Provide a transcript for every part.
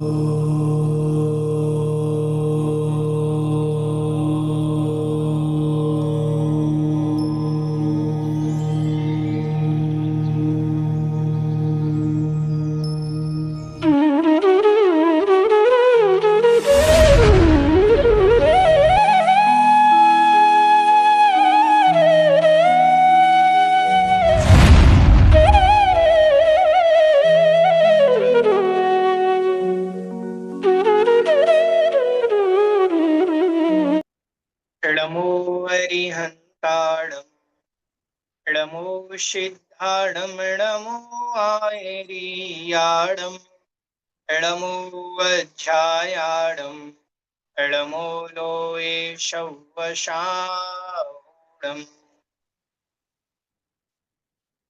णमो अरिहन्ताणम् णमो सिद्धाणम् णमो आयरीयाणम् णमो वज्रायाणम् णमो लोये शवशाणम्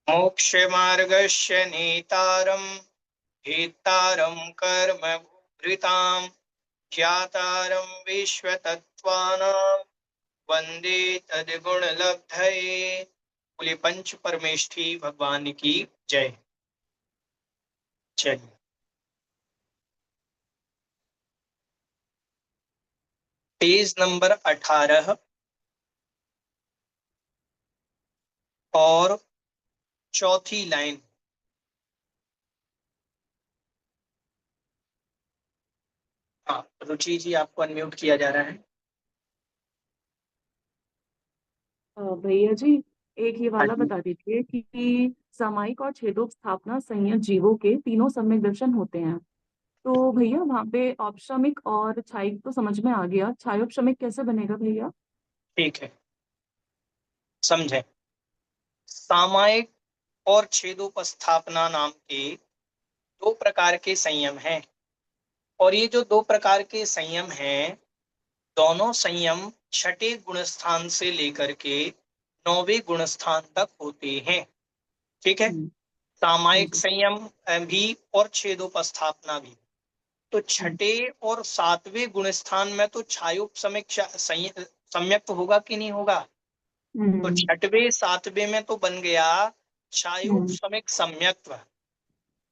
मोक्षमार्गस्य नेतारम् हेतारम् कर्मभृताम् ज्ञातारम् विश्वतत्त्वानाम् वंदे तद्गुणलब्धये। बोले पंच परमेष्ठी भगवान की जय। चलिए पेज नंबर 18 और चौथी लाइन। हाँ रुचि जी, आपको अनम्यूट किया जा रहा है। भैया जी, एक ये हाँ वाला जी, बता दीजिए कि सामायिक और छेदोप स्थापना संयत जीवों के तीनों सम्यक दर्शन होते हैं। तो भैया वहाँ पे औपशमिक और छायिक तो समझ में आ गया, छायोपशमिक कैसे बनेगा भैया? ठीक है, समझे। सामायिक और छेदोपस्थापना नाम के दो प्रकार के संयम हैं, और ये जो दो प्रकार के संयम हैं, दोनों संयम छठे गुणस्थान से लेकर के 9वें गुणस्थान तक होते हैं। ठीक है। हम्म। हाँ सामायिक जी। संयम भी और छेदोपस्थापना भी। तो हम्म। छठे और 7वें गुणस्थान में तो छायोपसमिक सम्यक्त होगा कि नहीं होगा? तो हम्म। छठवें 7वें में तो बन गया हम्म। छायोपसमिक सम्यक्त्व।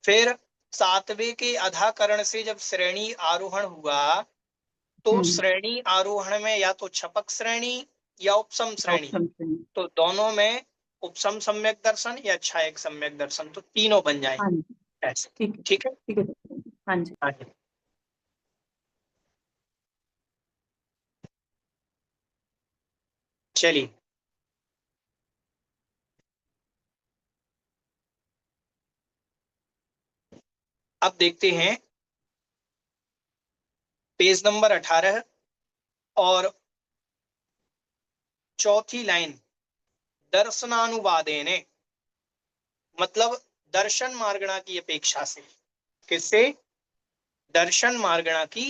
फिर 7वें के अधाकरण से जब श्रेणी आरोहण हुआ, तो हम्म। श्रेणी आरोहण में या तो छपक श्रेणी या उपसम श्रेणी, औपसमक। तो दोनों में उपसम सम्यक दर्शन या छायक सम्यक दर्शन, तो तीनों बन हाँ जाएंगे जी। ऐसे। ठीक है। ठीक है। ठीक है भैया जी। हाँ जी। हाँ जी। चलिए अब देखते हैं पेज नंबर 18 और चौथी लाइन। दर्शनानुवादेने, मतलब दर्शन मार्गणा की अपेक्षा से। किससे? दर्शन मार्गणा की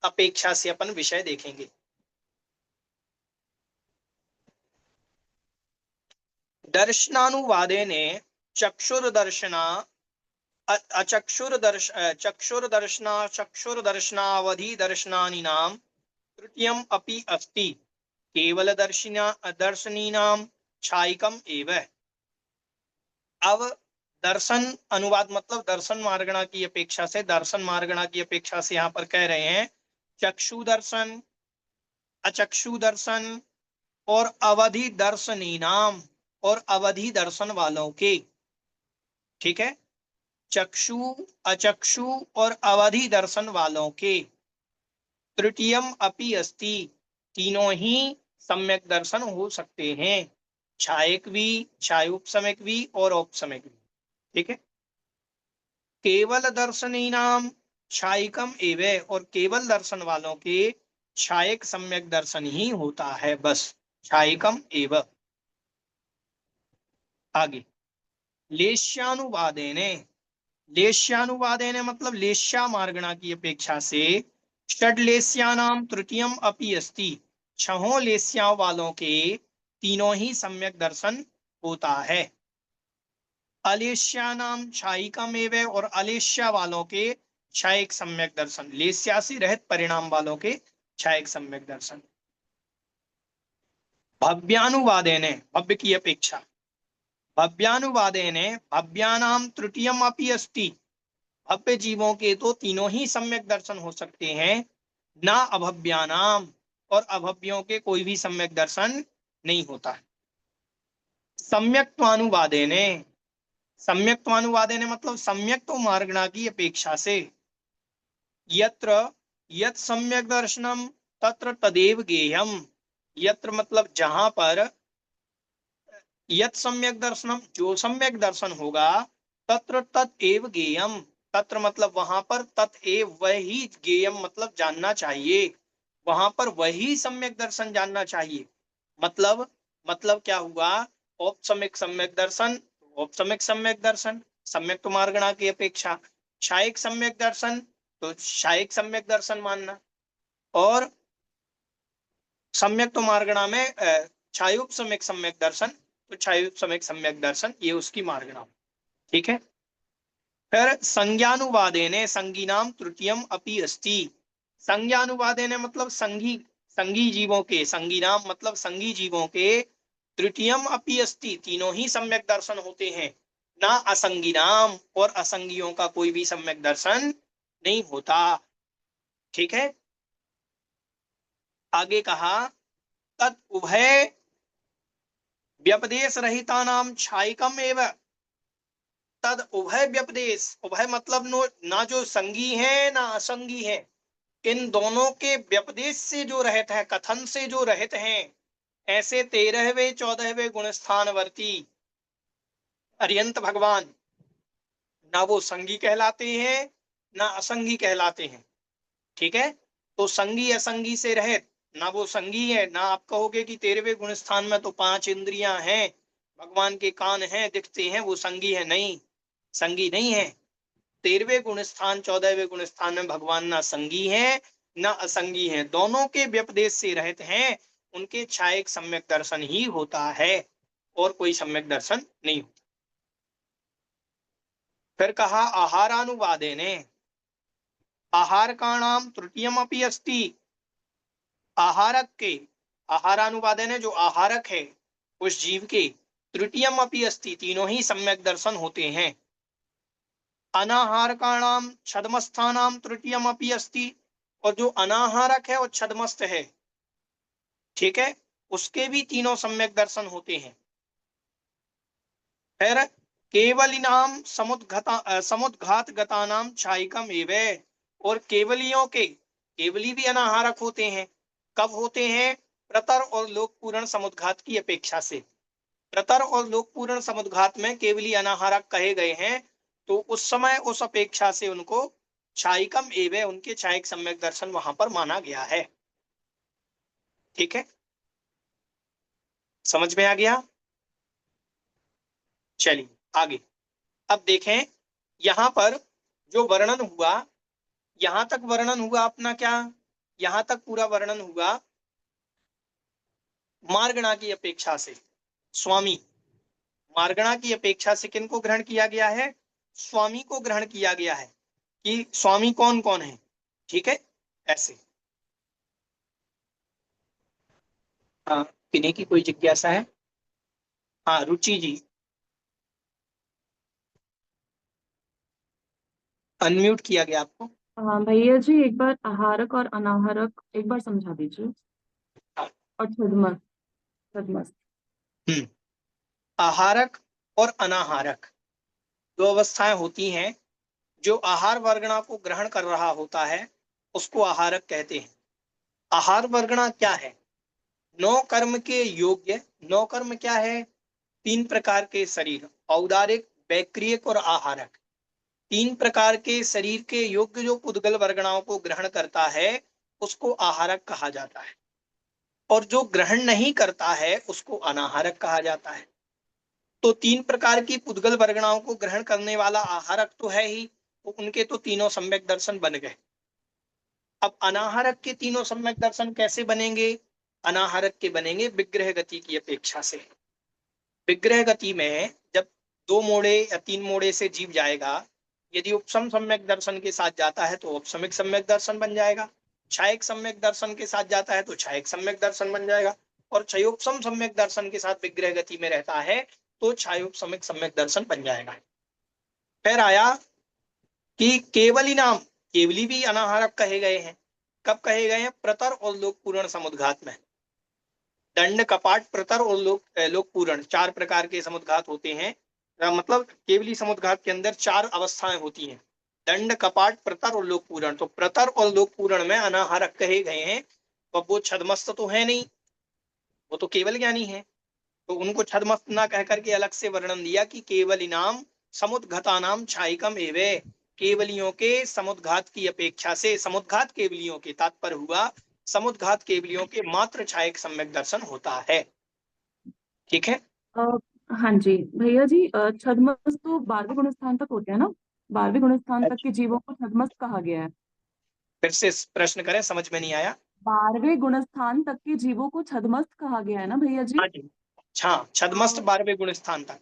अपेक्षा से अपन विषय देखेंगे। दर्शनानुवादेने चक्षुर्दर्शना अचक्षुर्दर्श चक्षुर्दर्शना चक्षुर्दर्शनावधि दर्शनानीनाम तृतीयम अपि अस्ति केवल दर्शिना दर्शनीनाम छायिकम एव। अब दर्शन अनुवाद मतलब दर्शन मार्गणा की अपेक्षा से, दर्शन मार्गणा की अपेक्षा से यहां पर कह रहे हैं चक्षु दर्शन, अचक्षु दर्शन और अवधि दर्शनी नाम, और अवधि दर्शन वालों के। ठीक है। चक्षु, अचक्षु और अवधि दर्शन वालों के तृतीयम अपि अस्ति, तीनों ही सम्यक दर्शन हो सकते हैं। छायक भी, छायोपसमिक भी और औपसमिक भी। ठीक है। केवल दर्शनी नाम छायिकम एवं, और केवल दर्शन वालों के छायक सम्यक दर्शन ही होता है, बस छायिकम एवं। आगे लेश्यानुवादेने, लेश्यानुवादेने मतलब लेश्या मार्गणा की अपेक्षा से षड्लेश्यानाम तृतीयम अपि अस्ति, छहों लेस्या वालों के तीनों ही सम्यक दर्शन होता है। अलेश्यानाम छायिकम एवं, और अलेश्या वालों के छायक सम्यक दर्शन, लेस्या से रहित परिणाम वालों के छायक सम्यक दर्शन। भव्यानुवादेने, भव्य की अपेक्षा, भव्यानुवादेने भव्यानाम तृतीयम अपि अस्ति, भव्य जीवों के तो तीनों ही सम्यक दर्शन हो सकते हैं, ना अभव्यानाम, और अभव्यों के कोई भी सम्यक दर्शन नहीं होता। सम्यक्त्वानुवादेने, सम्यक्त्वानुवादेने मतलब सम्यक तो मार्गणा की अपेक्षा से, यत्र यत् सम्यक दर्शनम तत्र तदेव गेयम, यत्र मतलब जहां पर, यत् सम्यक दर्शनम जो सम्यक दर्शन होगा, तत्र तत्एव गेयम, तत्र मतलब वहां पर, तत्एव वही, गेयम मतलब जानना चाहिए, वहां पर वही सम्यक दर्शन जानना चाहिए। मतलब क्या हुआ, औपसम्यक सम्यक दर्शन, औपसम्यक सम्यक दर्शन, सम्यक तो मार्गणा की अपेक्षा, क्षायिक सम्यक दर्शन तो क्षायिक सम्यक दर्शन मानना, और सम्यक तो मार्गणा में छायोपसम्यक सम्यक दर्शन, तो छायोपसम्यक सम्यक दर्शन ये उसकी मार्गणा। ठीक है। फिर संज्ञानुवादेने संज्ञिनाम तृतीयम अपि अस्ति, संज्ञानुवादेने मतलब संगी, संगी जीवों के, संज्ञिनाम मतलब संगी जीवों के, तृतीयम अपि अस्ति तीनों ही सम्यक दर्शन होते हैं, ना असंगिनाम, और असंगियों का कोई भी सम्यक दर्शन नहीं होता। ठीक है। आगे कहा तद उभय व्यपदेश रहिता नाम छायिकम एव, तद उभय व्यपदेश, उभय मतलब ना जो संगी है ना असंगी है, इन दोनों के व्यपदेश से जो रहित है, कथन से जो रहित हैं, ऐसे 13वें 14वें गुण स्थानवर्ती अरियंत भगवान, ना वो संगी कहलाते हैं ना असंगी कहलाते हैं। ठीक है। तो संगी असंगी से रहित, ना वो संगी है, ना आप कहोगे कि 13वें गुण स्थान में तो 5 इंद्रियां हैं, भगवान के कान हैं दिखते हैं, वो संगी है, नहीं, संगी नहीं है। 13वें गुण स्थान 14वें गुण स्थान में भगवान ना संगी है ना असंगी है, दोनों के व्यपदेश से रहित हैं, उनके छायक सम्यक दर्शन ही होता है, और कोई सम्यक दर्शन नहीं होता। फिर कहा आहारानुवादे ने, आहार का नाम तृतीयम अपि अस्ति, आहारक के, आहारानुवादे ने जो आहारक है उस जीव के, तृतीयम अपि अस्ति तीनों ही सम्यक दर्शन होते हैं। अनाहारकाणाम छद्मस्थानाम तृतीयम अपि अस्ति, और जो अनाहारक है और छद्मस्थ है, ठीक है, उसके भी तीनों सम्यक दर्शन होते हैं। फिर केवलिनाम समुद्घात गतानाम छायिकम एवे, और केवलियों के, केवली भी अनाहारक होते हैं, कब होते हैं, प्रतर और लोकपूर्ण समुद्घात की अपेक्षा से, प्रतर और लोकपूर्ण समुद्घात में केवली अनाहारक कहे गए हैं, तो उस समय उस अपेक्षा से उनको छायिकम एवे, उनके छायिक सम्यक दर्शन वहां पर माना गया है। ठीक है, समझ में आ गया। चलिए आगे, अब देखें यहां पर जो वर्णन हुआ, यहां तक वर्णन हुआ अपना क्या, यहां तक पूरा वर्णन हुआ मार्गणा की अपेक्षा से, स्वामी, मार्गणा की अपेक्षा से किनको ग्रहण किया गया है, स्वामी को ग्रहण किया गया है, कि स्वामी कौन कौन है। ठीक है, ऐसे। हाँ, किन्हीं की कोई जिज्ञासा है। हाँ रुचि जी, अनम्यूट किया गया आपको। हाँ भैया जी, एक बार आहारक और अनाहारक एक बार समझा दीजिए। हाँ, और छद्मस, छद्मस। हम्म, आहारक और अनाहारक दो अवस्थाएं होती हैं। जो आहार वर्गणा को ग्रहण कर रहा होता है उसको आहारक कहते हैं। आहार वर्गणा क्या है, नौ कर्म के योग्य, नौ कर्म क्या है, 3 प्रकार के शरीर, औदारिक, वैक्रियक और आहारक, 3 प्रकार के शरीर के योग्य जो पुद्गल वर्गणाओं को ग्रहण करता है उसको आहारक कहा जाता है, और जो ग्रहण नहीं करता है उसको अनाहारक कहा जाता है। तो 3 प्रकार की पुद्गल वर्गणाओं को ग्रहण करने वाला आहारक तो है ही, तो उनके तो तीनों सम्यक दर्शन बन गए। अब अनाहारक के तीनों सम्यक दर्शन कैसे बनेंगे, अनाहारक के बनेंगे विग्रह गति की अपेक्षा से। विग्रह गति में जब 2 मोड़े या 3 मोड़े से जीव जाएगा, यदि उपसम सम्यक दर्शन के साथ जाता है तो उपसमिक सम्यक दर्शन बन जाएगा, छायक सम्यक दर्शन के साथ जाता है तो छायक सम्यक दर्शन बन जाएगा, और छयोपसम सम्यक दर्शन के साथ विग्रह गति में रहता है तो छायोपसमिक सम्यक दर्शन बन जाएगा। फिर आया कि केवली नाम, केवली भी अनाहारक कहे गए हैं। कब कहे गए हैं? प्रतर और लोक पूर्ण समुद्घात में। दंड, कपाट, प्रतर और लोक पूर्ण, चार प्रकार के समुद्घात होते हैं। मतलब केवली समुद्घात के अंदर चार अवस्थाएं होती हैं, दंड, कपाट, प्रतर और लोक पूर्ण। तो प्रतर और लोक पूर्ण में अनाहारक कहे गए हैं। अब वो छदमस्त तो है नहीं, वो तो केवल ज्ञानी है, तो उनको छदमस्त ना कह करके अलग से वर्णन दिया कि केवली नाम समुद्घता नाम छायिकम एवे। केवलियों के समुद्घात की अपेक्षा से, समुद्घात केवलियों के तात्पर्य हुआ समुद्घात केवलियों के मात्र छायक सम्यक दर्शन होता है। ठीक है। अ, हाँ जी भैया जी, छद्मस्त तो 12वें गुण स्थान तक होते हैं ना? 12वें गुण स्थान तक अच्छा, के जीवों को छद्मस्त कहा गया है। फिर से प्रश्न करें, समझ में नहीं आया। 12वें गुण स्थान तक के जीवों को छद्मस्त कहा गया है ना भैया जी? हाँ जी। हाँ, छदमस्त 12वें गुण स्थान तक।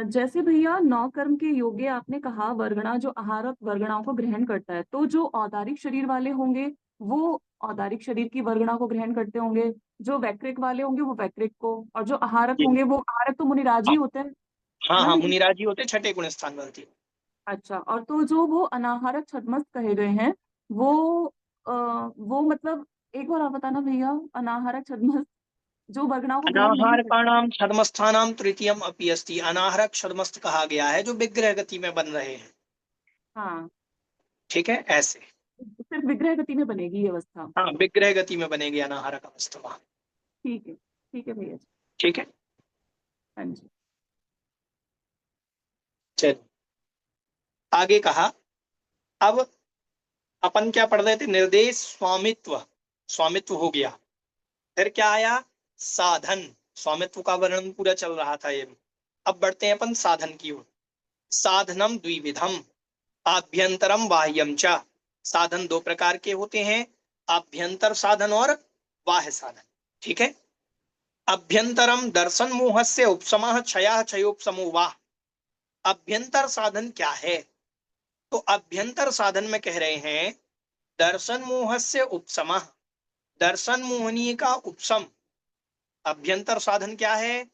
जैसे भैया नौ कर्म के योग्य आपने कहा, वर्गणा जो आहारक वर्गणाओं को ग्रहण करता है, तो जो औदारिक शरीर वाले होंगे वो औदारिक शरीर की वर्गणा को ग्रहण करते होंगे, जो वैक्रिक वाले होंगे वो वैक्रिक को, और जो आहारक जी। होंगे वो आहारक तो मुनिराज ही हाँ होते हैं, है हाँ ना हाँ, भैया? मुनिराजी होते छठे गुण स्थान वाले। अच्छा, और तो जो वो अनाहारक छद्मस्त कहे गए हैं वो वो मतलब एक बार आप बताना भैया, अनाहारक छद्मस्त जो वर्गणाओं को ग्रहण नहीं करते। अनाहारकाणाम छदमस्थानाम तृतीयम अपि अस्ति। अनाहारक छदमस्त कहा गया है जो विग्रह गति में बन रहे हैं। हाँ, ठीक है, ऐसे। सिर्फ विग्रह गति में बनेगी ये अवस्था। हाँ, विग्रह गति में बनेगी अनाहारक अवस्था। ठीक है भैया जी। ठीक है। हाँ जी। चलिए, आगे कहा। अब अपन क्या पढ़ रहे थे? निर्देश, स्वामित्व। स्वामित्व हो गया। फिर क्या आया? साधन। स्वामित्व का वर्णन पूरा चल रहा था ये। अब बढ़ते हैं अपन साधन की ओर। साधनम द्विविधम, आभ्यंतरम बाह्यम च। साधन दो प्रकार के होते हैं, आभ्यंतर साधन और बाह्य साधन। ठीक है। अभ्यंतरम दर्शन मोहस्य उपशमः क्षयः क्षयोपशमो वा। अभ्यंतर साधन क्या है? तो अभ्यंतर साधन में कह रहे हैं दर्शन मोहस्य उपशमः, दर्शन मोहनीय का उपशम। अभ्यंतर साधन क्या है?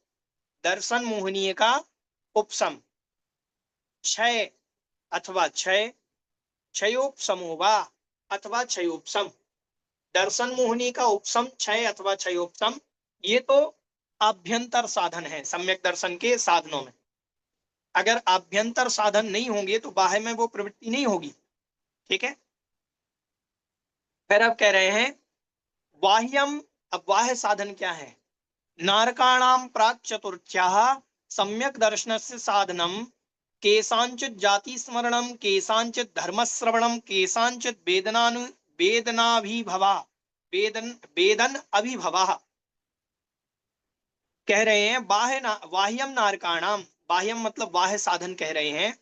दर्शन मोहनीय का उपशम। क्षय अथवा क्षय, क्षयोपशमो वा अथवा क्षयोपशम। दर्शन मोहनी का उपशम, क्षय अथवा क्षयोपशम, ये तो आभ्यंतर साधन है सम्यक दर्शन के साधनों में। अगर आभ्यंतर साधन नहीं होंगे तो बाह्य में वो प्रवृत्ति नहीं होगी। ठीक है। फिर अब कह रहे हैं बाह्यम। अब बाह्य साधन क्या है? नारकाणाम प्राक चतुर्थ्या सम्यक दर्शनस्य साधनम केसांचित जाति स्मरणम, केसांचित धर्म श्रवणम, केसांचित वेदनाभिभवा, वेदन अभिभवा। कह रहे हैं बाह्यम नारकाणाम। बाह्यम मतलब बाह्य साधन कह रहे हैं।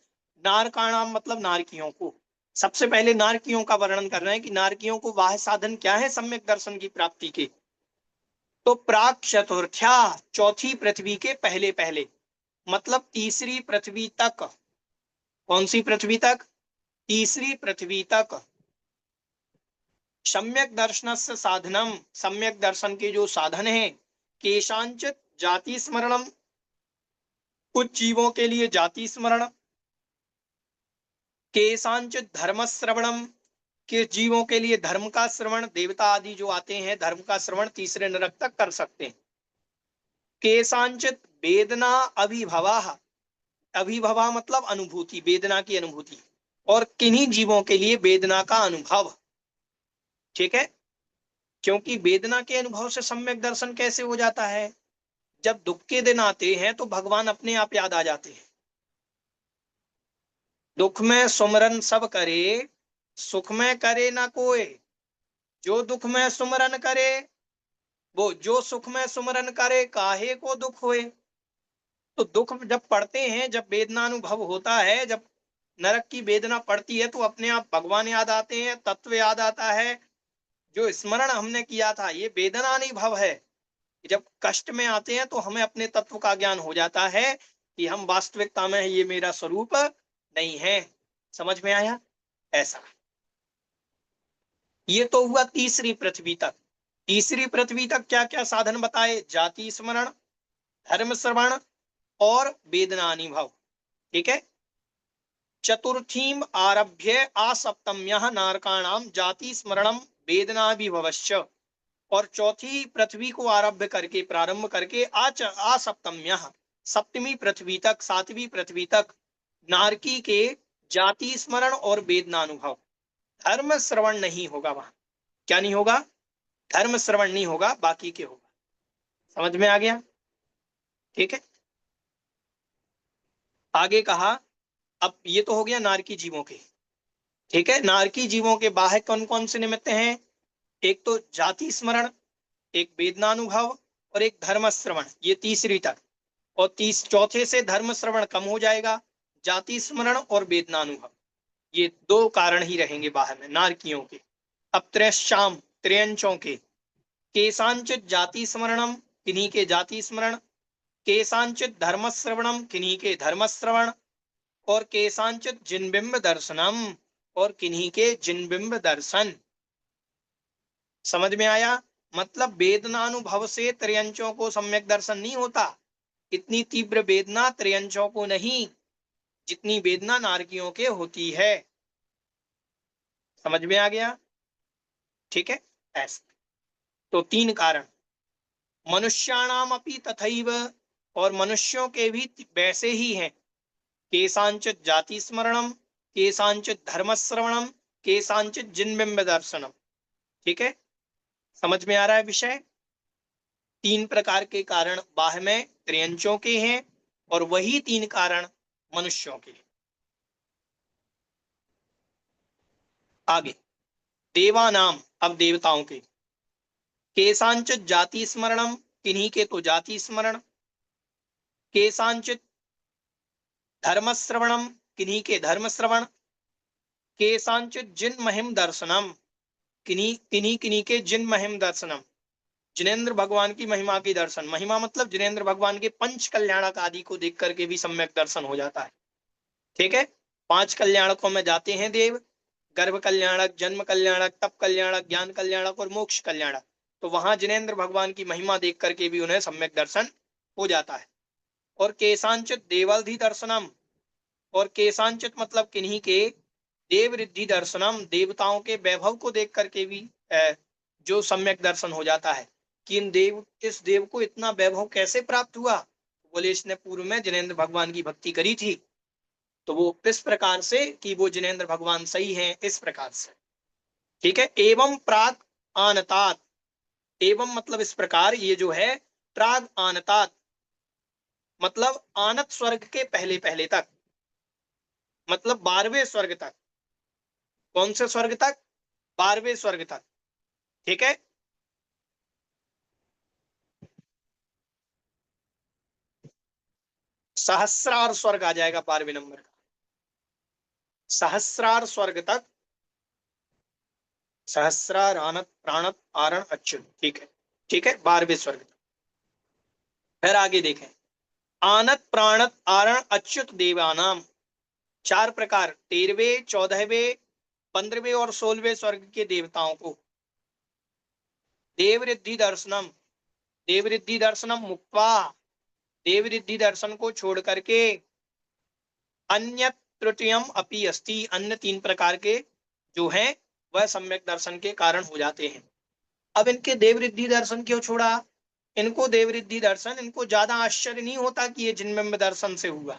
नारकाणाम मतलब नारकियों को। सबसे पहले नारकियों का वर्णन कर रहे हैं कि नारकियों को बाह्य साधन क्या है सम्यक दर्शन की प्राप्ति के। तो प्राक चतुर्थ्या, चौथी पृथ्वी के पहले पहले, मतलब तीसरी पृथ्वी तक। कौन सी पृथ्वी तक? तीसरी पृथ्वी तक। सम्यक दर्शन से साधनम, सम्यक दर्शन के जो साधन है, केशांचित जाति स्मरणम, कुछ जीवों के लिए जाति स्मरण, केशांचित धर्म श्रवणम, के जीवों के लिए धर्म का श्रवण, देवता आदि जो आते हैं धर्म का श्रवण तीसरे नरक तक कर सकते हैं। केशांचित वेदना अभिभवा, अभिभवा मतलब अनुभूति, वेदना की अनुभूति। और किन्हीं जीवों के लिए वेदना का अनुभव। ठीक है। क्योंकि वेदना के अनुभव से सम्यक दर्शन कैसे हो जाता है? जब दुख के दिन आते हैं तो भगवान अपने आप याद आ जाते हैं। दुख में सुमरन सब करे, सुख में करे ना कोई। जो दुख में सुमरन करे, वो जो सुख में सुमरन करे काहे को दुख होए। तो दुख जब पड़ते हैं, जब वेदना अनुभव होता है, जब नरक की वेदना पड़ती है तो अपने आप भगवान याद आते हैं, तत्व याद आता है। जो स्मरण हमने किया था ये वेदना अनुभव है। जब कष्ट में आते हैं तो हमें अपने तत्व का ज्ञान हो जाता है कि हम वास्तविकता में ये मेरा स्वरूप नहीं है। समझ में आया? ऐसा। ये तो हुआ तीसरी पृथ्वी तक। तीसरी पृथ्वी तक क्या क्या साधन बताए? जाति स्मरण, धर्म श्रवण और वेदना अनुभव। ठीक है। चतुर्थीम आरभ्य आसप्तम्यः नारकाणाम जाति स्मरणम वेदना विभवश्च। और चौथी पृथ्वी को आरभ्य करके प्रारंभ करके आसप्तम्यः सप्तमी पृथ्वी तक, सातवीं पृथ्वी तक नारकी के जाति स्मरण और वेदना अनुभव। धर्म श्रवण नहीं होगा वहां। क्या नहीं होगा? धर्म श्रवण नहीं होगा, बाकी के होगा। समझ में आ गया? ठीक है। आगे कहा, अब ये तो हो गया नारकी जीवों के। ठीक है, नारकी जीवों के बाह्य कौन कौन से निमित्त हैं? एक तो जाति स्मरण, एक वेदनानुभव और एक धर्म श्रवण, ये तीसरी तक। और चौथे से धर्म श्रवण कम हो जाएगा, जाति स्मरण और वेदनानुभव, ये दो कारण ही रहेंगे बाहर में नारकियों के। अब त्रयश्चाम त्रयंचों के, केशांचित जाति स्मरणम, किन्हीं के जाति स्मरण, केशांचित धर्म श्रवणम, किन्हीं के धर्म श्रवण, और केशांचित जिनबिंब दर्शनम, और किन्हीं के जिनबिंब दर्शन। समझ में आया? मतलब वेदनानुभव से त्रयंचों को सम्यक दर्शन नहीं होता। इतनी तीव्र वेदना त्रयंचों को नहीं, जितनी वेदना नारकियों के होती है। समझ में आ गया? ठीक है, ऐसा। तो तीन कारण, मनुष्याणाम अपि तथैव, और मनुष्यों के भी वैसे ही हैं। केशांचित जाति स्मरणम, केशांचित धर्म श्रवणम, केशांचित जिनबिंब दर्शनम। ठीक है, समझ में आ रहा है विषय? तीन प्रकार के कारण बाह्य में त्रयंचों के हैं, और वही तीन कारण मनुष्यों के। आगे देवानाम, अब देवताओं के, केशांचित जाति स्मरणम, किन्हीं के तो जाति स्मरण, केशांचित धर्म श्रवणम, किन्हीं के धर्म श्रवण, केशांचित जिन महिम दर्शनम, किन्हीं किन्हीं किन्हीं के जिन महिम दर्शनम, जिनेन्द्र भगवान की महिमा की दर्शन। महिमा मतलब जिनेन्द्र भगवान के पंच कल्याणक आदि को देख करके भी सम्यक दर्शन हो जाता है। ठीक है, पांच कल्याणकों में जाते हैं देव, गर्भ कल्याणक, जन्म कल्याणक, तप कल्याणक, ज्ञान कल्याणक और मोक्ष कल्याणक। तो वहां जिनेन्द्र भगवान की महिमा देख करके भी उन्हें सम्यक दर्शन हो जाता है। और केशांचित देवल्धि दर्शनम, और केशांचित मतलब किन्हीं के देव रिद्धि दर्शनम, देवताओं के वैभव को देख करके भी जो सम्यक दर्शन हो जाता है कि इस देव को इतना वैभव कैसे प्राप्त हुआ। बोले इसने पूर्व में जिनेन्द्र भगवान की भक्ति करी थी, तो वो इस प्रकार से कि वो जिनेन्द्र भगवान सही हैं, इस प्रकार से। ठीक है, एवं प्राग आनतात, एवं मतलब इस प्रकार, ये जो है प्राग आनतात मतलब आनत स्वर्ग के पहले पहले तक, मतलब 12वें स्वर्ग तक। कौन से स्वर्ग तक? 12वें स्वर्ग तक। ठीक है, सहस्रार स्वर्ग आ जाएगा 12वें नंबर का, सहस्रार स्वर्ग तक। सहस्रार आनत प्राणत आरण अच्युत। ठीक है, ठीक है, 12वें स्वर्ग तक। फिर आगे देखें, आनत प्राणत आरण अच्युत देवानाम, चार प्रकार, 13वें, 14वें, 15वें और 16वें स्वर्ग के देवताओं को देवरिद्धि दर्शनम, देवरिद्धि दर्शनम मुक्त्वा, देवरिद्धि दर्शन को छोड़ करके, अन्य तृतीयम अपि अस्ति, अन्य तीन प्रकार के जो हैं वह सम्यक दर्शन के कारण हो जाते हैं। अब इनके देवरिद्धि दर्शन क्यों छोड़ा? इनको देवरिद्धि दर्शन, इनको ज्यादा आश्चर्य नहीं होता कि ये जिनबिंब दर्शन से हुआ,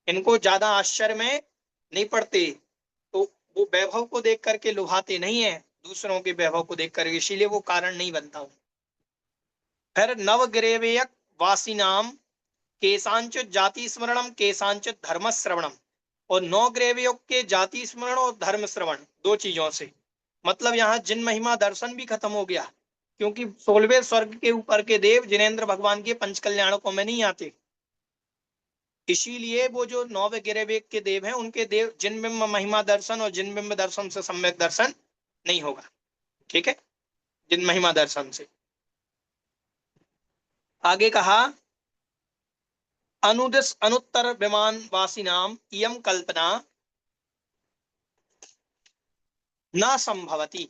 इनको ज्यादा आश्चर्य में नहीं पड़ते, तो वो वैभव को देख करके लुभाते नहीं है, दूसरों के वैभव को देख करके, इसीलिए वो कारण नहीं बनता। फिर नवग्रेवेयक वासिनाम, केशांचित जाति स्मरणम, केशांचित धर्म श्रवणम, और नौ ग्रेवयोग के जाति स्मरण और धर्म श्रवण, दो चीजों से। मतलब यहाँ जिन महिमा दर्शन भी खत्म हो गया, क्योंकि 16वें स्वर्ग के ऊपर के देव जिनेन्द्र भगवान के पंच कल्याणकों में नहीं आते, इसीलिए वो जो 9वें गिरेवेग के देव हैं उनके देव जिनबिंब महिमा दर्शन और जिनबिंब दर्शन से सम्यक दर्शन नहीं होगा। ठीक है, जिन महिमा दर्शन से। आगे कहा, अनुदिस अनुत्तर विमान वासी नाम इयम कल्पना न संभवती।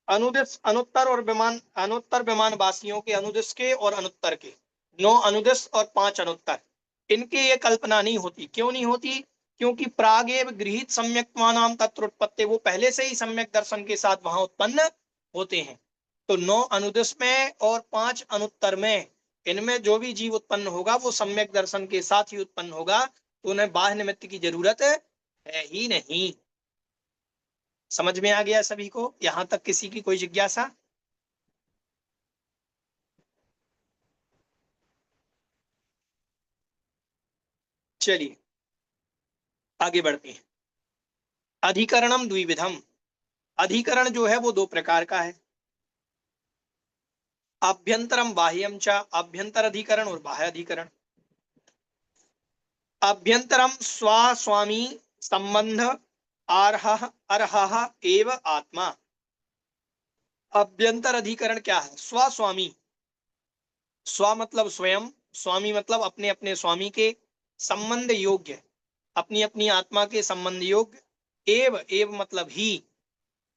अनुदिस अनुत्तर और विमान, अनुत्तर विमान वासियों के, अनुदिस के और अनुत्तर के, 9 अनुदिस और 5 अनुत्तर, इनकी ये कल्पना नहीं होती। क्यों नहीं होती? क्योंकि प्रागेव गृहीत सम्यक्त्वानाम तत्रोत्पत्ति, वो पहले से ही सम्यक दर्शन के साथ वहां उत्पन्न होते हैं। तो 9 अनुदेश में और 5 अनुत्तर में, इनमें जो भी जीव उत्पन्न होगा वो सम्यक दर्शन के साथ ही उत्पन्न होगा, तो उन्हें बाह्य निमित्त की जरूरत है ही नहीं। समझ में आ गया सभी को? यहां तक किसी की कोई जिज्ञासा? चलिए आगे बढ़ते हैं। अधिकरणम द्विविधम, अधिकरण जो है वो 2 प्रकार का है। अभ्यंतरम बाह्यम च, अभ्यंतर अधिकरण और बाह्य अधिकरण। अभ्यंतरम स्वास्वामी संबंध अर्ह अर्ह एव आत्मा। अभ्यंतर अधिकरण क्या है? स्वस्वामी, स्व मतलब स्वयं, स्वामी मतलब अपने अपने स्वामी के, संबंध योग्य, अपनी अपनी आत्मा के संबंध योग्य, एव एव मतलब ही,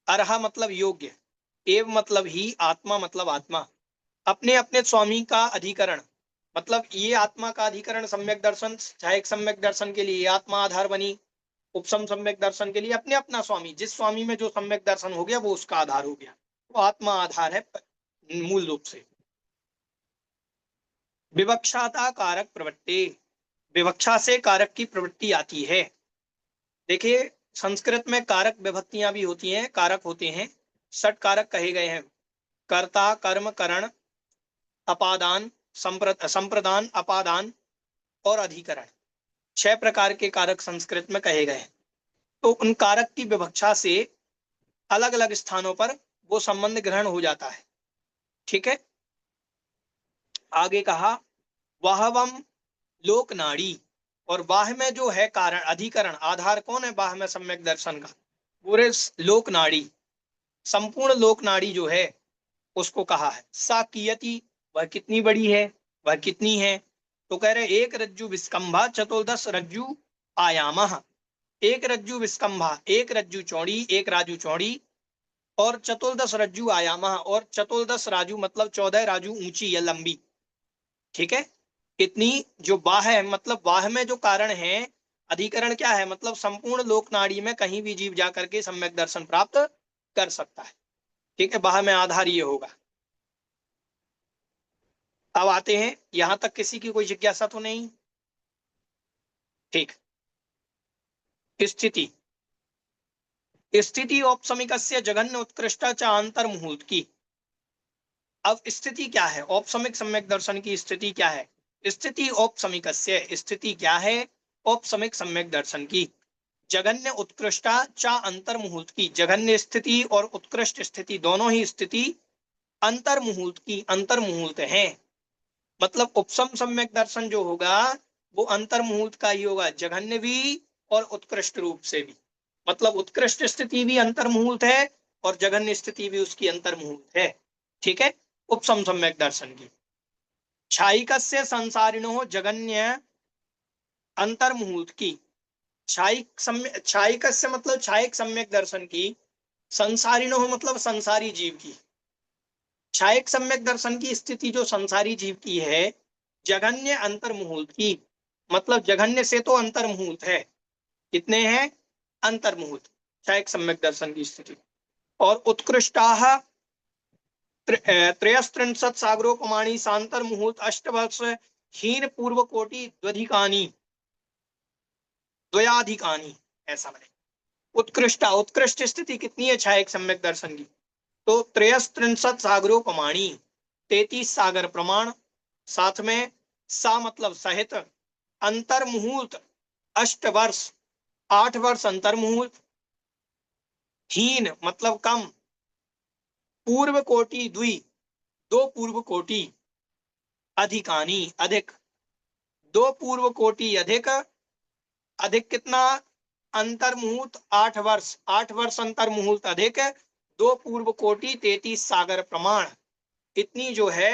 अर्ह मतलब योग्य, एव मतलब ही, आत्मा मतलब आत्मा, अपने अपने स्वामी का अधिकरण। मतलब ये आत्मा का अधिकरण सम्यक दर्शन, चाहे एक सम्यक दर्शन के लिए आत्मा आधार बनी, उपसम सम्यक दर्शन के लिए अपने अपना स्वामी, जिस स्वामी में जो सम्यक दर्शन हो गया वो उसका आधार हो गया, वो आत्मा आधार है मूल रूप से। विवक्षाता कारक प्रवृत्ति, विवक्षा से कारक की प्रवृत्ति आती है। देखिए संस्कृत में कारक विभक्तियां भी होती हैं, कारक होते हैं, 6 कारक कहे गए हैं। कर्ता, कर्म, करण, अपादान, संप्रदान, अपादान और अधिकरण, 6 प्रकार के कारक संस्कृत में कहे गए हैं। तो उन कारक की विवक्षा से अलग अलग स्थानों पर वो संबंध ग्रहण हो जाता है। ठीक है, आगे कहा वाहवम लोक नाड़ी, और वाह में जो है कारण अधिकरण आधार कौन है? वाह में सम्यक दर्शन का पूरे लोक नाड़ी, संपूर्ण लोक नाड़ी जो है उसको कहा है। सा कियति, वह कितनी बड़ी है, वह कितनी है? तो कह रहे एक रज्जु विस्कंभा चतुर्दश रज्जु आयामः, एक रज्जु विस्कंभा, एक रज्जु चौड़ी, एक राजू चौड़ी, और चतुर्दश रज्जु आयामः, और चतुर्दश राजू मतलब 14 राजू ऊंची या लंबी। ठीक है, इतनी जो बाह है, मतलब बाह में जो कारण है, अधिकरण क्या है? मतलब संपूर्ण लोक नाड़ी में कहीं भी जीव जाकर के सम्यक दर्शन प्राप्त कर सकता है। ठीक है, बाह में आधार ये होगा। अब आते हैं, यहां तक किसी की कोई जिज्ञासा तो नहीं? ठीक। स्थिति, स्थिति औपसमिकस्य जघन्य उत्कृष्ट च अंतर्मुहूर्त की। अब स्थिति क्या है? औपसमिक सम्यक दर्शन की स्थिति क्या है? स्थिति औपसमिकस्य, स्थिति क्या है औपसमिक सम्यक दर्शन की? जघन्य उत्कृष्टा चा अंतर्मुहूर्त की, जघन्य स्थिति और उत्कृष्ट स्थिति दोनों ही स्थिति अंतर्मुहूर्त की, अंतर्मुहूर्त है। मतलब उपसम सम्यक दर्शन जो होगा वो अंतर्मुहूर्त का ही होगा, जघन्य भी और उत्कृष्ट रूप से भी। मतलब उत्कृष्ट स्थिति भी अंतर्मुहूर्त है और जघन्य स्थिति भी उसकी अंतर्मुहूर्त है। ठीक है, उपसम सम्यक दर्शन की। छायिकस्य संसारिणो जगन्य अंतर्मुहूर्त की, छायिकस्य मतलब छायिक सम्यक दर्शन की, संसारिणो मतलब संसारी जीव की। छायिक सम्यक दर्शन की स्थिति जो संसारी जीव की है, जघन्य अंतर्मुहूर्त की, मतलब जघन्य से तो अंतर्मुहूर्त है। कितने हैं? अंतर्मुहूर्त, छायिक सम्यक दर्शन की स्थिति। और उत्कृष्टाः त्रयस्त्रिंशत् सागरोपमाणी शांतर मुहूर्त अष्टवर्ष हीन पूर्व कोटि द्वधिकानी द्वयाधिकानी, ऐसा बने। उत्कृष्टा, उत्कृष्ट स्थिति कितनी है छायक सम्यक दर्शन की? तो त्रयस्त्रिंशत् सागरोपमाणी, 33 सागर प्रमाण, साथ में सा मतलब सहित, अंतर मुहूर्त 8 वर्ष, 8 वर्ष अंतर मुहूर्त, हीन मतलब कम, पूर्व कोटि द्वि 2 पूर्व कोटि, अधिकानी अधिक, 2 पूर्व कोटि अधिक, अधिक कितना? अंतर मुहूर्त 8 वर्ष, 8 वर्ष अंतर मुहूर्त अधिक, 2 पूर्व कोटि 33 सागर प्रमाण। इतनी जो है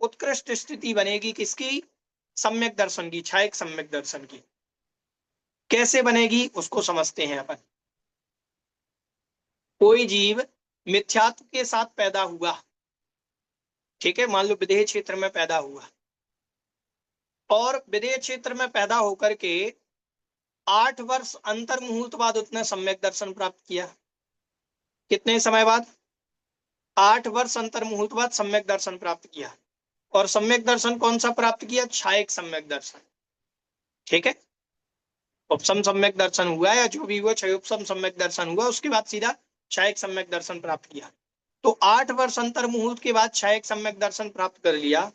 उत्कृष्ट स्थिति बनेगी किसकी? सम्यक दर्शन की, छायक सम्यक दर्शन की। कैसे बनेगी उसको समझते हैं अपन। कोई जीव मिथ्यात्व के साथ पैदा हुआ, ठीक है, मान लो विदेह क्षेत्र में पैदा हुआ, और विदेह क्षेत्र में पैदा होकर के 8 वर्ष अंतर मुहूर्त बाद उसने सम्यक दर्शन प्राप्त किया। कितने समय बाद? 8 वर्ष अंतर मुहूर्त बाद सम्यक दर्शन प्राप्त किया। और सम्यक दर्शन कौन सा प्राप्त किया? छायक सम्यक दर्शन। ठीक है, उपसम सम्यक दर्शन हुआ या जो भी हुआ, क्षयोपसम सम्यक दर्शन हुआ, उसके बाद सीधा छायक सम्यक दर्शन प्राप्त किया। तो 8 वर्ष अंतर मुहूर्त के बाद छायक सम्यक दर्शन प्राप्त कर लिया।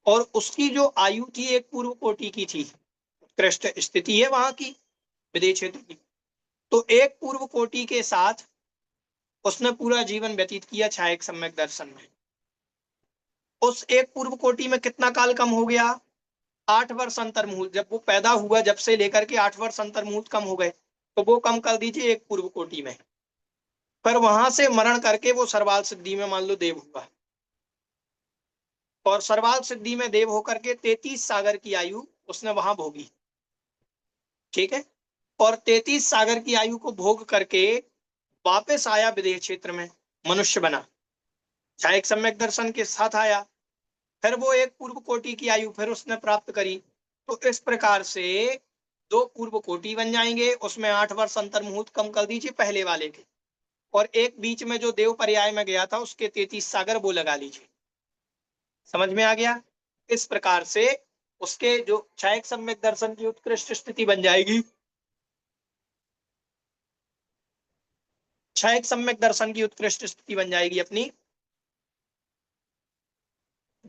और उसकी जो आयु थी एक पूर्व कोटि की थी, उत्कृष्ट स्थिति है वहां की, विदेह क्षेत्र की। तो एक पूर्व कोटि के साथ उसने पूरा जीवन व्यतीत किया छायक सम्यक दर्शन में। उस एक पूर्व कोटि में कितना काल कम हो गया? 8 वर्ष अंतर मुहूर्त। जब वो पैदा हुआ, जब से लेकर के 8 वर्ष अंतर मुहूर्त कम हो गए, तो वो कम कर दीजिए एक पूर्व कोटि में। पर वहां से मरण करके वो सर्वाल सिद्धि में मान लो देव हुआ। और सर्वाल सिद्धि में देव होकर के 33 सागर की आयु उसने वहां भोगी। ठीक है, और 33 सागर की आयु को भोग करके वापस आया विदेह क्षेत्र में, मनुष्य बना, छायक सम्यक दर्शन के साथ आया। फिर वो एक पूर्व कोटि की आयु फिर उसने प्राप्त करी। तो इस प्रकार से 2 पूर्व कोटि बन जाएंगे, उसमें 8 वर्ष अंतर मुहूर्त कम कर दीजिए पहले वाले के, और एक बीच में जो देव पर्याय में गया था उसके 33 सागर वो लगा लीजिए। समझ में आ गया? इस प्रकार से उसके जो छायक सम्यक दर्शन की उत्कृष्ट स्थिति बन जाएगी। छायक सम्यक दर्शन की उत्कृष्ट स्थिति बन जाएगी अपनी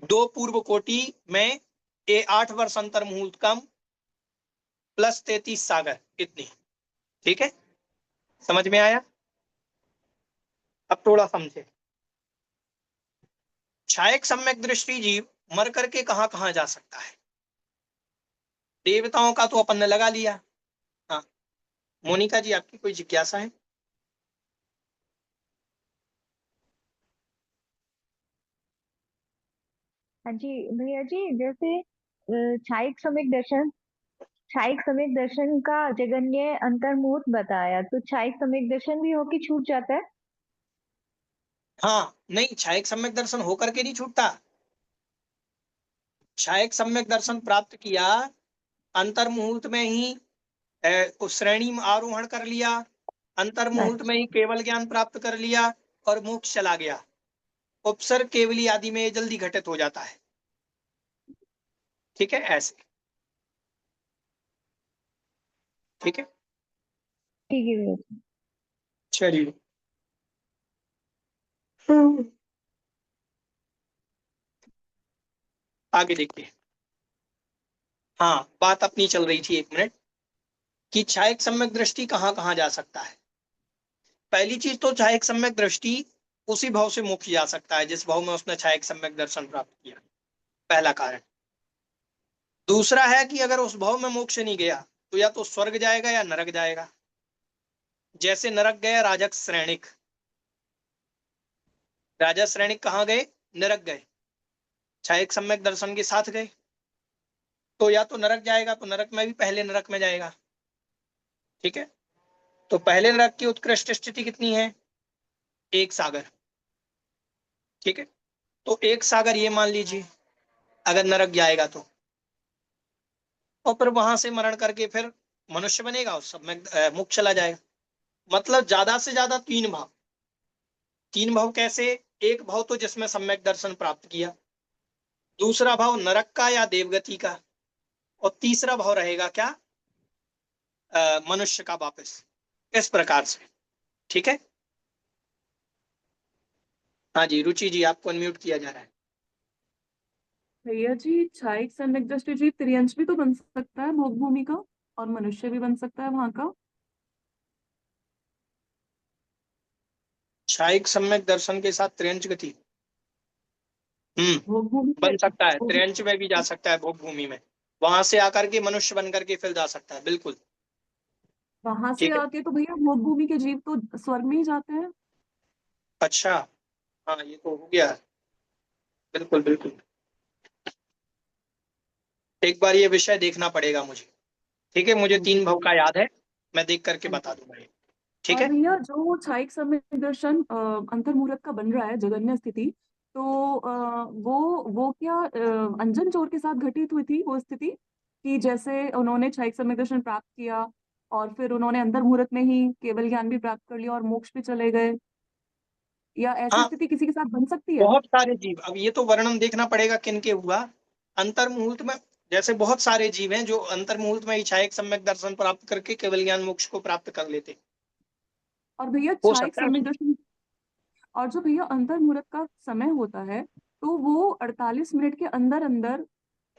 2 पूर्व कोटि में 8 वर्ष अंतर मुहूर्त कम प्लस 33 सागर, इतनी। ठीक है, समझ में आया? अब थोड़ा समझे। छायक सम्यक दृष्टि जीव मर करके कहां कहां जा सकता है? देवताओं का तो अपन ने लगा लिया। हाँ, मोनिका जी आपकी कोई जिज्ञासा है? हाँ जी भैया जी, जैसे छायिक सम्यक दर्शन का जगन्य अंतर्मुहूर्त बताया, तो छायिक सम्यक दर्शन भी होके छूट जाता है? हाँ, नहीं, छायक सम्यक दर्शन होकर के नहीं छूटता। छायक सम्यक दर्शन प्राप्त किया, अंतर मुहूर्त में ही उस श्रेणी में आरोहण कर लिया, अंतर मुहूर्त में अच्छा। ही केवल ज्ञान प्राप्त कर लिया और मोक्ष चला गया। उपसर्ग केवली आदि में ये जल्दी घटित हो जाता है। ठीक है, ऐसे। ठीक है, ठीक है भैया जी। चलिए। आगे देखिए। हाँ, बात अपनी चल रही थी, 1 मिनट, कि छायक सम्यक दृष्टि कहाँ कहाँ जा सकता है। पहली चीज तो छायक सम्यक दृष्टि उसी भाव से मोक्ष जा सकता है जिस भाव में उसने छायक सम्यक दर्शन प्राप्त किया, पहला कारण। दूसरा है कि अगर उस भाव में मोक्ष नहीं गया तो या तो स्वर्ग जाएगा या नरक जाएगा। जैसे नरक गए राजक श्रेणिक, राजा श्रेणिक कहाँ गए? नरक गए, छायक सम्यक दर्शन के साथ गए। तो या तो नरक जाएगा, तो नरक में भी पहले नरक में जाएगा। ठीक है, तो पहले नरक की उत्कृष्ट स्थिति कितनी है? 1 सागर। ठीक है, तो 1 सागर ये मान लीजिए अगर नरक जाएगा तो। और फिर वहां से मरण करके फिर मनुष्य बनेगा, उस सब में मोक्ष चला जाएगा। मतलब ज्यादा से ज्यादा 3 भाव। 3 भाव कैसे? एक भाव तो जिसमें सम्यक दर्शन प्राप्त किया, दूसरा भाव नरक का या देवगति का, और तीसरा भाव रहेगा क्या? मनुष्य का वापस, इस प्रकार से। ठीक है, हाँ जी, रुचि जी आपको अनम्यूट किया जा रहा है। भैया जी, छायक सम्यक दृष्टि जीव त्रियंश भी तो बन सकता है भोग भूमि का, और मनुष्य भी बन सकता है वहां का। छायिक सम्यक दर्शन के साथ त्रियंच गति, भोग भूमि बन सकता है, भोग- त्रियंच में भी जा सकता है, भोग भूमि में। वहां से आकर के मनुष्य बन करके फिर जा सकता है, बिल्कुल। वहां से ठीक है, आके तो भैया भोग भूमि के जीव तो स्वर्ग में ही जाते हैं। अच्छा, हाँ ये तो हो गया। बिल्कुल बिल्कुल, एक बार ये विषय देखना पड़ेगा मुझे। ठीक है, मुझे हाँ जी। 3 भाव का याद है, मैं देख करके हाँ बता जी। दूंगा ये। ठीक और है, भैया जो छायिक सम्यक दर्शन अंतर्मुहूर्त का बन रहा है जगन्य स्थिति, तो वो क्या अंजन चोर के साथ घटित हुई थी वो स्थिति, कि जैसे उन्होंने छायिक सम्यक दर्शन प्राप्त किया और फिर उन्होंने अंतर मुहूर्त में ही केवल ज्ञान भी प्राप्त कर लिया और मोक्ष भी चले गए, या ऐसी हाँ, स्थिति किसी के साथ बन सकती है? बहुत सारे जीव, अब ये तो वर्णन देखना पड़ेगा किन के हुआ अंतर मुहूर्त में। जैसे बहुत सारे जीव हैं जो अंतर मुहूर्त में इच्छाएक सम्यक दर्शन प्राप्त करके केवल ज्ञान मोक्ष को प्राप्त कर लेते। और भैया हो छायक सकता है सम्यक दर्शन, और जो भैया अंतर मुहूर्त का समय होता है, तो वो 48 मिनट के अंदर अंदर,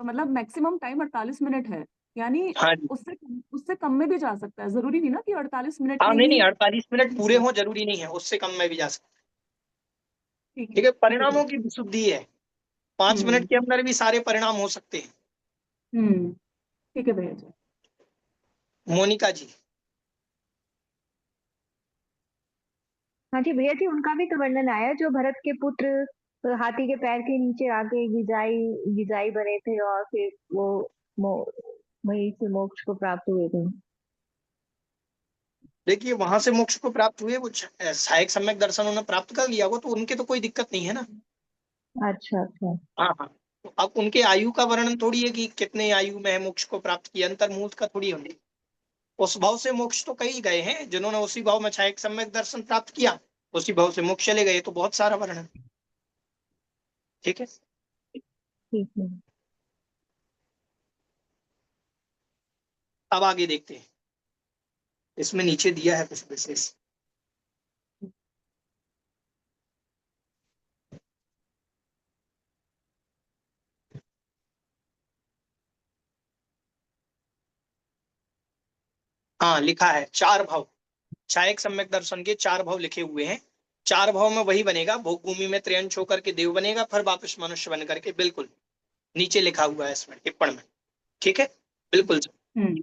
तो मतलब मैक्सिमम टाइम 48 मिनट है, यानी हाँ जी। उससे उससे कम में भी जा सकता है, जरूरी नहीं ना कि 48 मिनट हाँ, में नहीं ही। नहीं, 48 मिनट पूरे हों जरूरी नहीं है, उससे कम में भी जा सकता ठीक है। है, ठीक है, ठीक है परिणामों भैया। की विशुद्धि है, 5 मिनट हम्म। के अंदर भी सारे परिणाम हो सकते हैं। हम्म। ठीक है भैया जी। मोनिका जी। हाँ जी भैया जी, उनका भी तो वर्णन आया, जो भरत के पुत्र हाथी के पैर के नीचे आके गिजाई गिजाई बने थे और फिर वो मो, वहीं से मोक्ष को प्राप्त हुए थे। देखिए, वहां से मोक्ष को प्राप्त हुए, वो सहायक सम्यक दर्शन उन्हें प्राप्त कर लिया, वो तो उनके तो कोई दिक्कत नहीं है ना। अच्छा अच्छा। हाँ हाँ। तो अब उनके आयु का वर्णन थोड़ी है कि कितने आयु में है मोक्ष को प्राप्त किया, अंतर्मुहूर्त का थोड़ी होने। उस भाव से मोक्ष तो कई गए हैं जिन्होंने उसी भाव में सहायक सम्यक दर्शन प्राप्त किया, उसी भाव से मोक्ष चले गए, तो बहुत सारा वर्णन। ठीक है, ठीक है। अब आगे देखते हैं, इसमें नीचे दिया है कुछ विशेष। हाँ, लिखा है 4 भाव, छायक सम्यक दर्शन के 4 भाव लिखे हुए हैं। 4 भाव में वही बनेगा, भोग भूमि में त्रियंश होकर के देव बनेगा, फिर वापस मनुष्य बन करके, बिल्कुल नीचे लिखा हुआ है इसमें टिप्पण में। ठीक है, बिल्कुल। हम्म।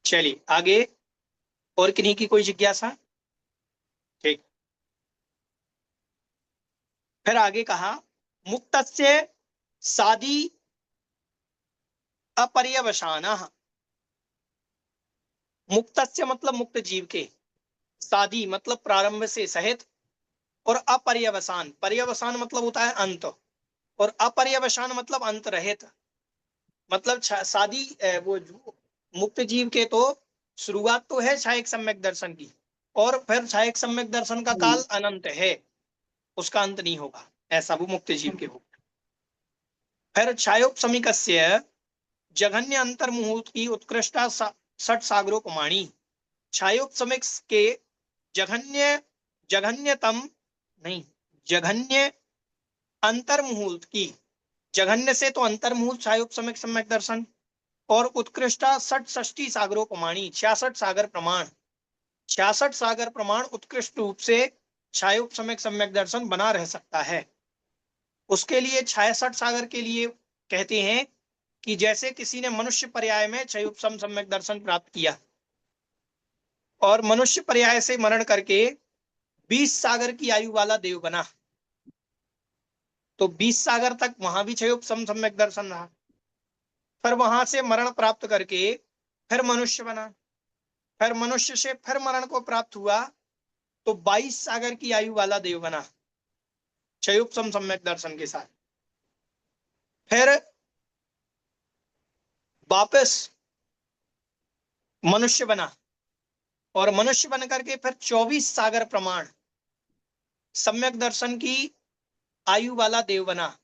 चलिए आगे, और किन्हीं की कोई जिज्ञासा? ठीक, फिर आगे कहा, मुक्तस्य सादी अपर्यवसानः। मुक्तस्य मतलब मुक्त जीव के, सादी मतलब प्रारंभ से सहित, और अपर्यवसान, पर्यवसान मतलब होता है अंत, और अपर्यवसान मतलब अंत रहित। मतलब सादी वो मुक्त जीव के तो शुरुआत तो है छायक सम्यक दर्शन की, और फिर छायक सम्यक दर्शन का काल अनंत है, उसका अंत नहीं होगा, ऐसा वो मुक्त जीव के हो। फिर छायोपसमिकस्य जघन्य अंतर्मुहूर्त की उत्कृष्टा षट सागरोपमाणी। छायोपसमिक के जघन्य, जघन्यतम नहीं, जघन्य अंतर्मुहूर्त की, जघन्य से तो अंतर्मुहूर्त छायोपसमिक सम्यक दर्शन, और उत्कृष्टा षट षष्टी सागरोपमाणी, 66 सागर प्रमाण, 66 सागर प्रमाण उत्कृष्ट रूप से छायोपसमिक सम्यक दर्शन बना रह सकता है। उसके लिए 66 सागर के लिए कहते हैं कि जैसे किसी ने मनुष्य पर्याय में क्षयोपम सम्यक दर्शन प्राप्त किया, और मनुष्य पर्याय से मरण करके 20 सागर की आयु वाला देव बना, तो 20 सागर तक वहां भी क्षयोपम सम्यक दर्शन रहा, फिर वहां से मरण प्राप्त करके फिर मनुष्य बना, फिर मनुष्य से फिर मरण को प्राप्त हुआ, तो 22 सागर की आयु वाला देव बना क्षयोपम सम्यक दर्शन के साथ। फिर वापस मनुष्य बना, और मनुष्य बन करके फिर 24 सागर प्रमाण सम्यक दर्शन की आयु वाला देव बना।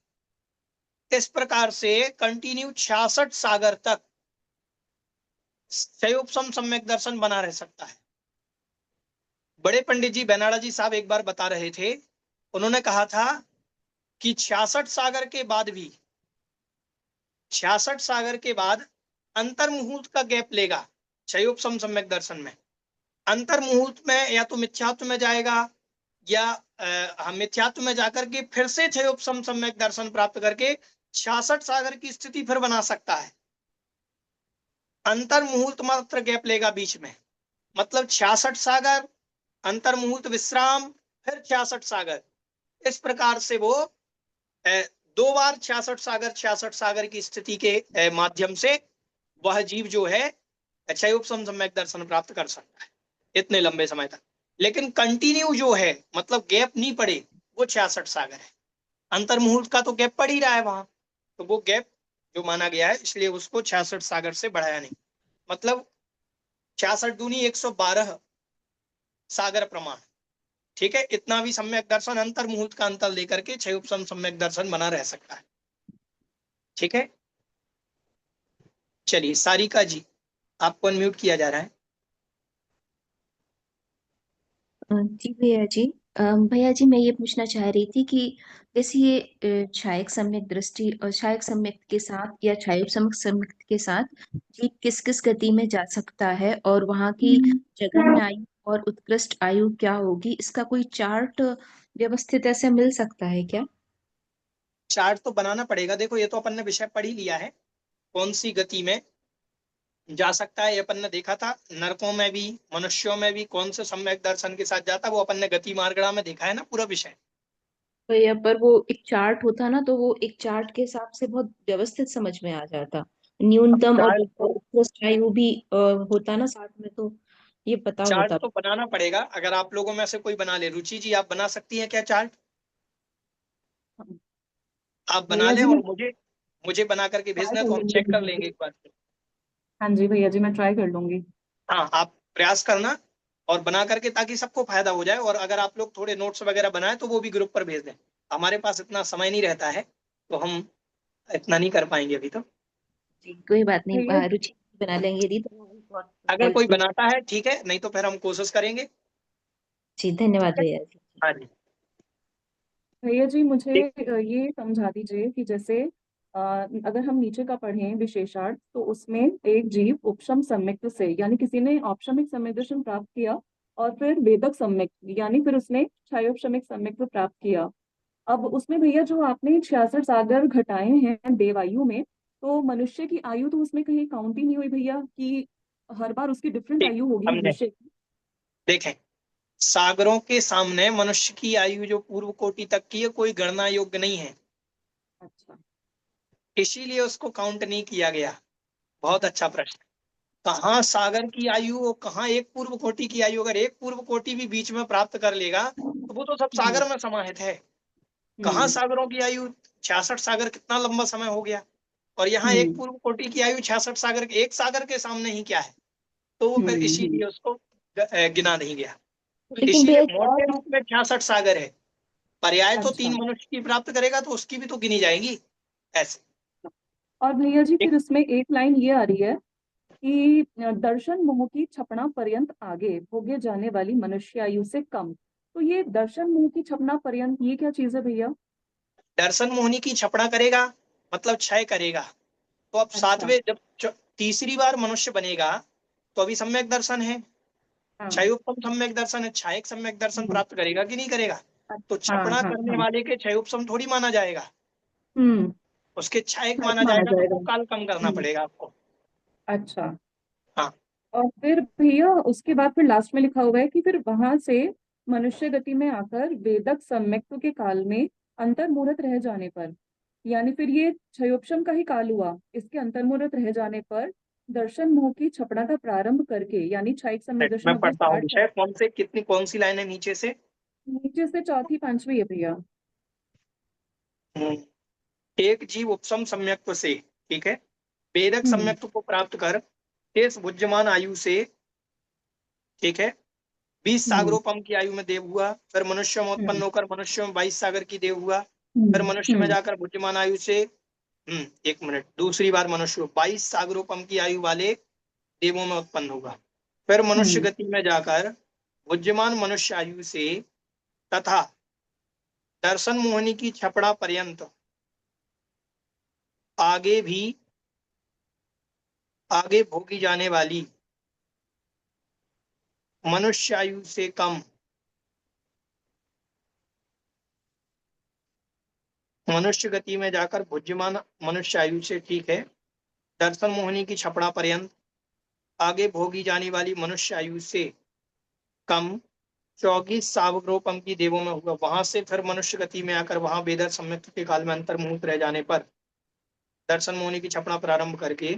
इस प्रकार से कंटिन्यू 66 सागर तक क्षयोपम सम्यक दर्शन बना रह सकता है। बड़े पंडित जी बेनाड़ा जी साहब एक बार बता रहे थे, उन्होंने कहा था कि 66 सागर के बाद भी, 66 सागर के बाद अंतर्मुहूर्त का गैप लेगा क्षयोपम सम्यक दर्शन में। अंतर्मुहूर्त में या तो मिथ्यात्व में जाएगा, या हम मिथ्यात्व में जाकर के फिर से क्षयोपम सम्यक दर्शन प्राप्त करके 66 सागर की स्थिति फिर बना सकता है। अंतर्मुहूर्त मात्र गैप लेगा बीच में, मतलब 66 सागर, अंतर्मुहूर्त विश्राम, फिर 66 सागर, इस प्रकार से वो 2 बार 66 सागर, 66 सागर की स्थिति के माध्यम से वह जीव जो है क्षयोपम सम्यक दर्शन प्राप्त कर सकता है इतने लंबे समय तक। लेकिन कंटिन्यू जो है, मतलब गैप नहीं पड़े, वो 66 सागर है। अंतर्मुहूर्त का तो गैप पड़ ही रहा है वहां, तो वो गैप जो माना गया है, इसलिए उसको 66 सागर से बढ़ाया नहीं। मतलब 66 दूनी 112 सागर प्रमाण। ठीक है, इतना भी सम्यक दर्शन अंतर मुहूर्त का अंतर लेकर के छह उपसम सम्यक दर्शन बना रह सकता है। ठीक है, चलिए सारिका जी, आपको अनम्यूट किया जा रहा है। जी भैया जी। भैया जी, मैं ये पूछना चाह रही थी कि जैसे ये छायक सम्यक दृष्टि और छायक सम्यक के साथ या छायोप सम्यक सम्यक के साथ जीव किस किस गति में जा सकता है, और वहाँ की जघन्य आयु और उत्कृष्ट आयु क्या होगी, इसका कोई चार्ट व्यवस्थित ऐसे मिल सकता है क्या? चार्ट तो बनाना पड़ेगा। देखो, ये तो अपन ने विषय पढ़ ही लिया है, कौन सी गति में जा सकता है ये अपन ने देखा था। नरकों में भी मनुष्यों में भी कौन से सम्यक दर्शन के साथ जाता है, वो अपन ने गति मार्गणा में देखा है ना पूरा विषय। भैया, पर वो एक चार्ट होता ना, तो वो एक चार्ट के हिसाब से बहुत व्यवस्थित समझ में आ जाता। अब न्यूनतम और चार्ट तो उत्कृष्ट आयु भी होता ना साथ में, तो ये पता चार्ट होता। तो बनाना पड़ेगा। अगर आप लोगों में से कोई बना ले, रुचि जी आप बना सकती हैं क्या चार्ट? आप बना भैया लें जी मैं और मुझे मुझे बना करके ट्राई भेजना, कर तो हम चेक कर लेंगे लूंगी। एक बार। हाँ जी भैया जी, मैं ट्राई कर लूंगी। हाँ, आप प्रयास करना और बना करके, ताकि सबको फायदा हो जाए। और अगर आप लोग थोड़े नोट्स वगैरह बनाए तो वो भी ग्रुप पर भेज दें। हमारे पास इतना समय नहीं रहता है, तो हम इतना नहीं कर पाएंगे अभी तो। जी कोई बात नहीं, भैया रुचि बना लेंगे यदि तो वो भी बहुत अगर कोई हेल्पफुल। बनाता है ठीक है, नहीं तो फिर हम कोशिश करेंगे। जी ठीक धन्यवाद है, भैया जी। हाँ जी। भैया जी मुझे ठीक। ये समझा दीजिए कि जैसे अगर हम नीचे का पढ़ें विशेषार्थ, तो उसमें एक जीव उपशम सम्यक्त से, यानी किसी ने औपशमिक सम्यक दर्शन प्राप्त किया, और फिर वेदक सम्यक, यानी फिर उसने क्षयोपशमिक सम्यक्त प्राप्त किया। अब उसमें भैया जो आपने 66 सागर घटाए हैं देवायु में, तो मनुष्य की आयु तो उसमें कहीं काउंट ही नहीं हुई भैया, कि हर बार उसकी डिफरेंट ठीक, आयु होगी हमने मनुष्य की। देखें, सागरों के सामने मनुष्य की आयु जो पूर्व कोटि तक की है, कोई गणना योग्य नहीं है, अच्छा। इसीलिए उसको काउंट नहीं किया गया। बहुत अच्छा अच्छा। प्रश्न। कहाँ सागर की आयु और कहाँ एक पूर्व कोटि की आयु? अगर एक पूर्व कोटि भी बीच में प्राप्त कर लेगा तो वो तो सब हम्म। सागर में समाहित है। कहाँ हम्म। सागरों की आयु? 66 सागर कितना लंबा समय हो गया। और यहाँ एक हम्म। पूर्व कोटि की आयु 66 सागर, एक सागर के सामने ही क्या है? तो वो फिर हम्म। इसीलिए उसको गिना नहीं गया। तो लेकिन इसीलिए भैया एक मोटे और। रूप में 66 सागर है। पर्याय तो अच्छा। 3 मनुष्य की प्राप्त करेगा, तो उसकी भी तो गिनी जाएंगी ऐसे। और भैया जी ठीक। फिर उसमें एक लाइन ये आ रही है कि दर्शन मोह की छपना पर्यंत आगे भोगे जाने वाली मनुष्य आयु से कम। तो ये दर्शन मोह की छपना पर्यंत ये क्या चीज है भैया? दर्शन मोहनी की छपड़ा करेगा, मतलब क्षय करेगा। तो अब अच्छा। सातवें जब तीसरी बार मनुष्य बनेगा, तो अभी सम्यक दर्शन है, हाँ। क्षयोपम सम्यक दर्शन है, क्षयक सम्यक दर्शन हाँ। प्राप्त करेगा कि नहीं करेगा? तो हाँ। छपड़ा हाँ। करने हाँ। वाले के क्षयोपम थोड़ी माना जाएगा, हम्म। उसके क्षयक लाइक माना माना जाएगा। तो जाएगा। वो काल कम करना पड़ेगा आपको। अच्छा। हाँ, और फिर भैया उसके बाद फिर लास्ट में लिखा हुआ है कि फिर वहां से मनुष्य गति में आकर वेदक सम्यक्त्व के काल में अंतर्मुहूर्त रह जाने पर, यानी फिर ये क्षयोपशम का ही काल हुआ, इसके अंतर्मुहूर्त रह जाने पर दर्शन मोह की छपड़ा का प्रारंभ करके, यानी क्षयिक सम्यक दर्शन मैं अब वो पढ़ता हूँ स्टार्ट कर। विषय, कौन सी लाइन है नीचे से? नीचे से चौथी पांचवी है भैया। हम्म, एक जीव उपसम सम्यक्त्व से, ठीक है, वेदक हम्म। सम्यक्त्व को प्राप्त कर शेष भुज्यमान आयु से, ठीक है, 20 हम्म। सागरोपम की आयु में देव हुआ। फिर मनुष्य में उत्पन्न हम्म। होकर मनुष्य में 22 सागर की देव हुआ। फिर हम्म। मनुष्य में हम्म। जाकर बुद्धिमान आयु से, एक मिनट, दूसरी बार मनुष्य 22 सागरोपम की आयु वाले देवों में उत्पन्न होगा। फिर मनुष्य हम्म। गति में जाकर बुद्धिमान मनुष्य आयु से तथा दर्शन मोहनी की छपड़ा पर्यंत आगे भी आगे भोगी जाने वाली मनुष्य आयु से कम मनुष्य गति में जाकर बुद्धिमान मनुष्य आयु से, ठीक है, दर्शन मोहनी की छपड़ा पर्यंत आगे भोगी जाने वाली मनुष्य आयु से कम 24 सावग्रोपम की देवों में हुआ। वहां से फिर मनुष्य गति में आकर वहां वेदर सम्यक्त के काल में अंतर्मुहूर्त रह जाने पर दर्शन मोहनी की छपड़ा प्रारंभ करके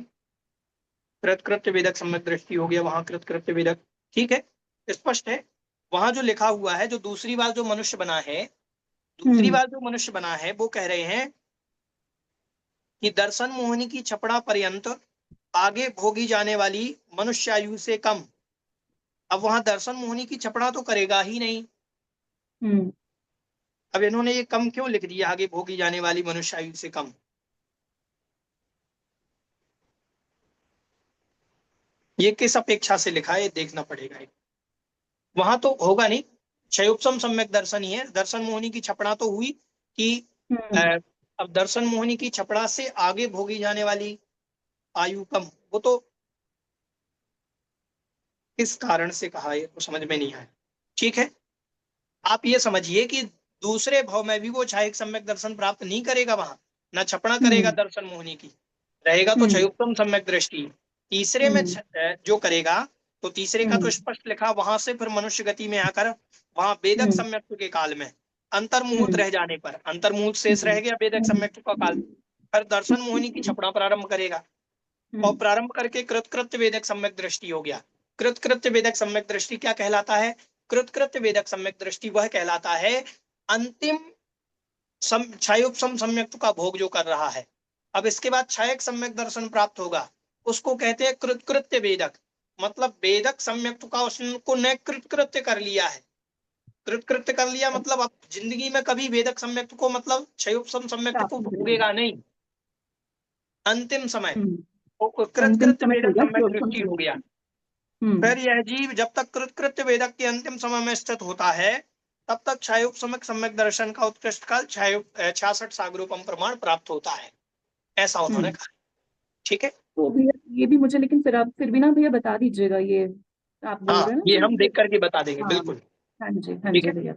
कृतकृत्य वेदक सम्यक दृष्टि हो गया, वहां कृतकृत्य वेदक। ठीक है, स्पष्ट है। वहां जो लिखा हुआ है, जो दूसरी बार जो मनुष्य बना है, दूसरी हम्म। बार जो मनुष्य बना है, वो कह रहे हैं कि दर्शन मोहिनी की छपड़ा पर्यंत आगे भोगी जाने वाली मनुष्यायु से कम। अब वहां दर्शन मोहिनी की छपड़ा तो करेगा ही नहीं। हम्म अब इन्होंने ये कम क्यों लिख दिया, आगे भोगी जाने वाली मनुष्यायु से कम? ये किस अपेक्षा से लिखा है, ये देखना पड़ेगा। वहां तो होगा नहीं, क्षयोपम सम्यक दर्शन ही है। दर्शन मोहिनी की छपड़ा तो हुई कि हम्म अब दर्शन मोहिनी की छपड़ा से आगे भोगी जाने वाली आयु कम, वो तो किस कारण से कहा है तो समझ में नहीं आया। ठीक है, आप ये समझिए कि दूसरे भाव में भी वो छायक सम्यक दर्शन प्राप्त नहीं करेगा, वहां न छपड़ा करेगा हम्म दर्शन मोहिनी की, रहेगा तो हम्म क्षयोत्तम सम्यक दृष्टि। तीसरे में हम्म जो करेगा, तो तीसरे का तो हम्म स्पष्ट लिखा, वहां से फिर मनुष्य गति में आकर वहां वेदक हम्म सम्यक्त्व के काल में अंतर्मुहूर्त हम्म रह जाने पर, अंतर्मुहूर्त शेष हम्म रह गया वेदक सम्यक्त्व का काल, फिर दर्शन मोहिनी की छपड़ा प्रारंभ करेगा। और हम्म प्रारंभ करके कृतकृत्य वेदक सम्यक दृष्टि हो गया। कृतकृत्य वेदक सम्यक दृष्टि क्या कहलाता है? कृतकृत्य वेदक सम्यक दृष्टि वह कहलाता है अंतिम क्षयोपम सम्यक्त्व का भोग जो कर रहा है। अब इसके बाद क्षयक सम्यक दर्शन प्राप्त होगा, उसको कहते हैं कृतकृत्य वेदक। मतलब वेदक सम्यक्त्व का उसको न कृतकृत्य कर लिया है। कृतकृत्य कर लिया मतलब अब जिंदगी में कभी वेदक सम्यक्त्व को, मतलब क्षयोपम सम्यक्त्व को प्राप्त करेगा। भोगेगा नहीं। अंतिम समय हम्म वो अंतिम कृतकृत्य समय हो वेदक गया सम्यक क्षयोत्तम दृष्टि हो सम्यक। गया। हम्म फिर यह जीव जब तक कृतकृत्य वेदक के अंतिम समय में स्थित होता है, तब तक क्षयोपम सम्यक दर्शन का उत्कृष्ट काल 66 सागरोपम प्रमाण प्राप्त होता है, ऐसा उन्होंने हम्म कहा। ठीक है, तो भैया ये भी मुझे, लेकिन फिर आप फिर भी ना भैया बता दीजिएगा, ये आप बोल हाँ रहे हैं ना ये कि हम देख करके बता देंगे, हाँ बिल्कुल। हाँ ठीक जी है। भैया।